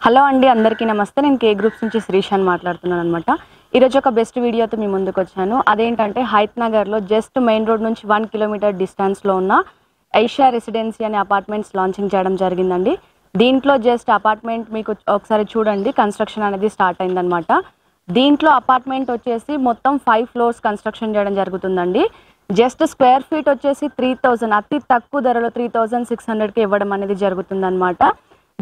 Hello అండి, అందరికీ నమస్తే. నేను కే గ్రూప్స్ నుంచి శ్రీశాన్ మాట్లాడుతున్నాను అనమాట. ఈరోజు ఒక బెస్ట్ వీడియోతో మీ ముందుకు వచ్చాను. అదేంటంటే హైత్ నగర్లో జస్ట్ మెయిన్ రోడ్ నుంచి 1 కిలోమీటర్ డిస్టెన్స్లో ఉన్న ఐషా రెసిడెన్సీ అనే అపార్ట్మెంట్స్ లాంచింగ్ చేయడం జరిగిందండి. దీంట్లో జస్ట్ అపార్ట్మెంట్ మీకు ఒకసారి చూడండి, కన్స్ట్రక్షన్ అనేది స్టార్ట్ అయిందనమాట. దీంట్లో అపార్ట్మెంట్ వచ్చేసి మొత్తం 5 ఫ్లోర్స్ కన్స్ట్రక్షన్ చేయడం జరుగుతుందండి. జస్ట్ స్క్వేర్ ఫీట్ వచ్చేసి 3000, అతి తక్కువ ధరలో 3600కి ఇవ్వడం అనేది జరుగుతుందన్నమాట.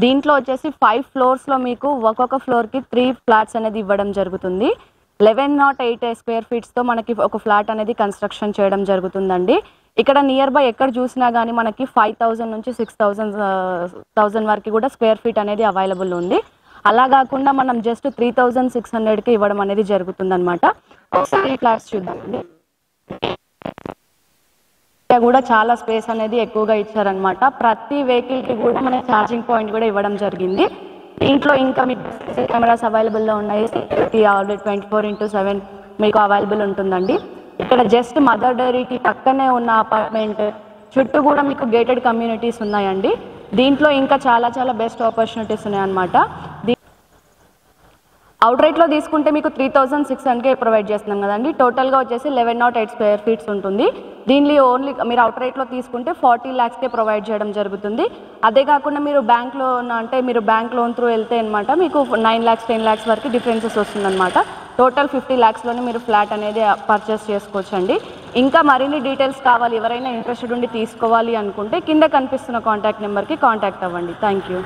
దీంట్లో వచ్చేసి 5 ఫ్లోర్స్లో మీకు ఒక్కొక్క ఫ్లోర్కి 3 ఫ్లాట్స్ అనేది ఇవ్వడం జరుగుతుంది. 1108 స్క్వేర్ ఫీట్స్తో మనకి ఒక ఫ్లాట్ అనేది కన్స్ట్రక్షన్ చేయడం జరుగుతుందండి. ఇక్కడ నియర్ బై ఎక్కడ చూసినా కానీ మనకి 5000 నుంచి 6000 వరకు కూడా స్క్వేర్ ఫీట్ అనేది అవైలబుల్ ఉంది. అలా కాకుండా మనం జస్ట్ 3600కి ఇవ్వడం అనేది జరుగుతుందన్నమాట. ఒకసారి ఈ ఫ్లాట్స్ చూద్దామండి. కూడా చాలా స్పేస్ అనేది ఎక్కువగా ఇచ్చారనమాట. ప్రతి వెహికల్కి కూడా మనకి ఛార్జింగ్ పాయింట్ కూడా ఇవ్వడం జరిగింది. ఇంట్లో ఇంకా మీకు కెమెరాస్ అవైలబుల్లో ఉన్నాయి. ఆల్రెడీ 24/7 మీకు అవైలబుల్ ఉంటుందండి. ఇక్కడ జస్ట్ మదర్ డైరీకి పక్కనే ఉన్న అపార్ట్మెంట్ చుట్టూ కూడా మీకు గేటెడ్ కమ్యూనిటీస్ ఉన్నాయండి. దీంట్లో ఇంకా చాలా చాలా బెస్ట్ ఆపర్చునిటీస్ ఉన్నాయన్నమాట. అవుట్ రైట్లో తీసుకుంటే మీకు 3600కే ప్రొవైడ్ చేస్తున్నాం కదండి. టోటల్గా వచ్చేసి 1108 స్క్వేర్ ఫీట్స్ ఉంటుంది. దీనిలో ఓన్లీ మీరు అవుట్ రైట్లో తీసుకుంటే 40 lakhsకే ప్రొవైడ్ చేయడం జరుగుతుంది. అదే కాకుండా మీరు బ్యాంక్ లోన్ అంటే మీరు బ్యాంక్ లోన్ త్రూ వెళ్తే అనమాట మీకు 9 lakhs 10 lakhs వరకు డిఫరెన్సెస్ వస్తుందన్నమాట. టోటల్ 50 lakhsలోనే మీరు ఫ్లాట్ అనేది పర్చేస్ చేసుకోవచ్చండి. ఇంకా మరిన్ని డీటెయిల్స్ కావాలి, ఎవరైనా ఇంట్రెస్టెడ్ ఉండి తీసుకోవాలి అనుకుంటే కింద కనిపిస్తున్న కాంటాక్ట్ నెంబర్కి కాంటాక్ట్ అవ్వండి. Thank you.